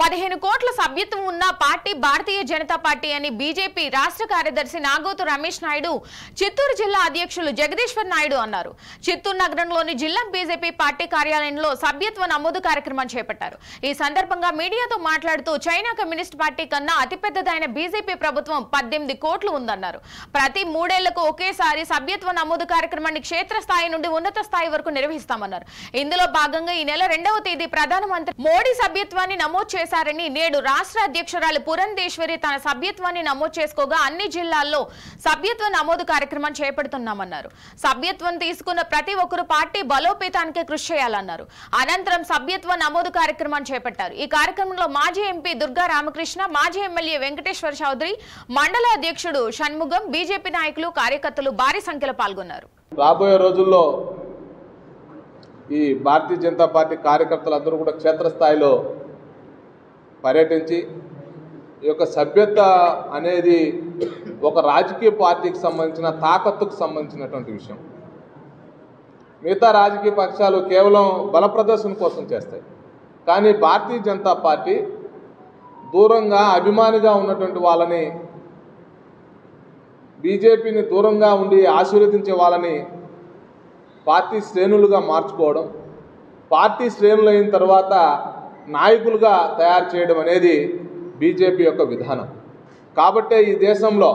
15 కోట్ల సభ్యత్వం ఉన్న పార్టీ భారతీయ జనతా పార్టీ అని బీజేపీ రాష్ట్ర కార్యదర్శి నాగోతు రమేష్ నాయుడు చిత్తూరు జిల్లా అధ్యక్షులు జగదీశ్వర్ నాయుడు అన్నారు. చిత్తూరు నగరంలోని జిల్లా బీజేపీ పార్టీ కార్యాలయంలో సభ్యత్వ నమోదు కార్యక్రమం చేపట్టారు. ఈ సందర్భంగా మీడియాతో మాట్లాడుతూ చైనా కమ్యూనిస్ట్ పార్టీ కన్నా అతిపెద్దదైన బీజేపీ ప్రభుత్వం 18 కోట్లు ఉందన్నారు. ప్రతి 3 ఏళ్లకు ఒకేసారి సభ్యత్వ నమోదు కార్యక్రమాన్ని క్షేత్రస్థాయి నుండి ఉన్నత స్థాయి వరకు నిర్వహిస్తామన్నారు. ఇందులో భాగంగా ఈ నెల 2వ తేదీ ప్రధానమంత్రి మోడీ సభ్యత్వాన్ని నమోదు చేశారని, నేడు రాష్ట్ర అధ్యక్షురాలు పురంధేశ్వరి తన సభ్యత్వాన్ని నమోదు చేసుకోగా అన్ని జిల్లాల్లో సభ్యత్వ నమోదు కార్యక్రమం చేపడుతున్నామన్నారు. సభ్యత్వం తీసుకున్న ప్రతి ఒక్కరూ పార్టీ బలోపేతానికి కృషి చేయాలన్నారు. అనంతరం సభ్యత్వ నమోదు కార్యక్రమం చేపట్టారు. ఈ కార్యక్రమంలో మాజీ ఎంపీ దుర్గా రామకృష్ణ, మాజీ ఎమ్మెల్యే వెంకటేశ్వర చౌదరి, మండల అధ్యక్షుడు షణ్ముగం, బీజేపీ నాయకులు, కార్యకర్తలు భారీ సంఖ్యలో పాల్గొన్నారు. రాబోయే రోజుల్లో ఈ భారతీయ జనతా పార్టీ కార్యకర్తలందరూ కూడా క్షేత్రస్థాయిలో పర్యటించి ఈ యొక్క సభ్యత అనేది ఒక రాజకీయ పార్టీకి సంబంధించిన తాకత్తుకు సంబంధించినటువంటి విషయం. మిగతా రాజకీయ పక్షాలు కేవలం బల ప్రదర్శన కోసం చేస్తాయి. కానీ భారతీయ జనతా పార్టీ దూరంగా అభిమానిగా ఉన్నటువంటి వాళ్ళని, బీజేపీని దూరంగా ఉండి ఆశీర్వదించే వాళ్ళని పార్టీ శ్రేణులుగా మార్చుకోవడం, పార్టీ శ్రేణులు అయిన తర్వాత నాయకులుగా తయారు చేయడం అనేది బీజేపీ యొక్క విధానం. కాబట్టే ఈ దేశంలో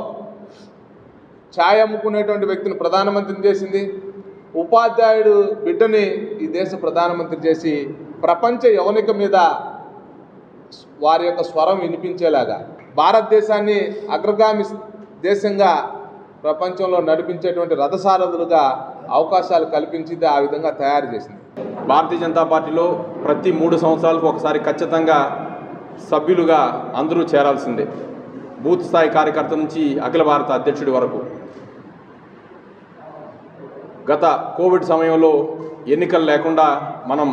ఛాయ్ అమ్ముకునేటువంటి వ్యక్తిని ప్రధానమంత్రిని చేసింది, ఉపాధ్యాయుడు బిడ్డని ఈ దేశ ప్రధానమంత్రి చేసి ప్రపంచ యవనిక మీద వారి యొక్క స్వరం వినిపించేలాగా భారతదేశాన్ని అగ్రగామి దేశంగా ప్రపంచంలో నడిపించేటువంటి రథసారథులుగా అవకాశాలు కల్పించింది, ఆ విధంగా తయారు చేసింది. భారతీయ జనతా పార్టీలో ప్రతి 3 సంవత్సరాలకు ఒకసారి ఖచ్చితంగా సభ్యులుగా అందరూ చేరాల్సిందే. బూత్ స్థాయి కార్యకర్త నుంచి అఖిల భారత అధ్యక్షుడి వరకు. గత కోవిడ్ సమయంలో ఎన్నికలు లేకుండా మనం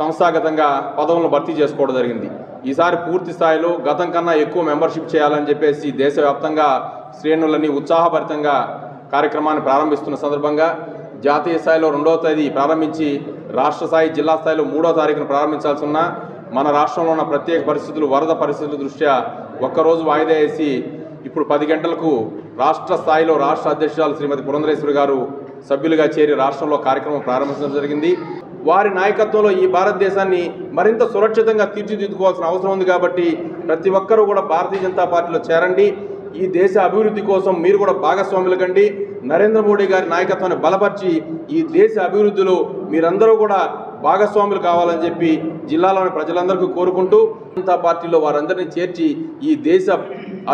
సంస్థాగతంగా పదవులను భర్తీ చేసుకోవడం జరిగింది. ఈసారి పూర్తి స్థాయిలో గతం కన్నా ఎక్కువ మెంబర్షిప్ చేయాలని చెప్పేసి దేశవ్యాప్తంగా శ్రేణులని ఉత్సాహభరితంగా కార్యక్రమాన్ని ప్రారంభిస్తున్న సందర్భంగా జాతీయ స్థాయిలో 2వ తేదీ ప్రారంభించి రాష్ట్ర స్థాయి, జిల్లా స్థాయిలో 3వ తారీఖున ప్రారంభించాల్సి ఉన్న మన రాష్ట్రంలో ఉన్న ప్రత్యేక పరిస్థితులు, వరద పరిస్థితుల దృష్ట్యా ఒక్కరోజు వాయిదా వేసి ఇప్పుడు 10 గంటలకు రాష్ట్ర స్థాయిలో రాష్ట్ర అధ్యక్షురాలు శ్రీమతి పురంధరేశ్వరి గారు సభ్యులుగా చేరి రాష్ట్రంలో కార్యక్రమం ప్రారంభించడం జరిగింది. వారి నాయకత్వంలో ఈ భారతదేశాన్ని మరింత సురక్షితంగా తీర్చిదిద్దుకోవాల్సిన అవసరం ఉంది. కాబట్టి ప్రతి ఒక్కరూ కూడా భారతీయ జనతా పార్టీలో చేరండి. ఈ దేశ అభివృద్ధి కోసం మీరు కూడా భాగస్వాములు కండి. నరేంద్ర మోడీ గారి నాయకత్వాన్ని బలపరిచి ఈ దేశ అభివృద్ధిలో మీరందరూ కూడా భాగస్వాములు కావాలని చెప్పి జిల్లాలోని ప్రజలందరికీ కోరుకుంటూ జనతా పార్టీలో వారందరినీ చేర్చి ఈ దేశ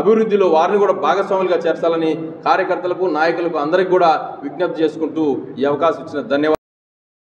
అభివృద్ధిలో వారిని కూడా భాగస్వాములుగా చేర్చాలని కార్యకర్తలకు, నాయకులకు అందరికీ కూడా విజ్ఞప్తి చేసుకుంటూ ఈ అవకాశం ఇచ్చిన ధన్యవాదాలు.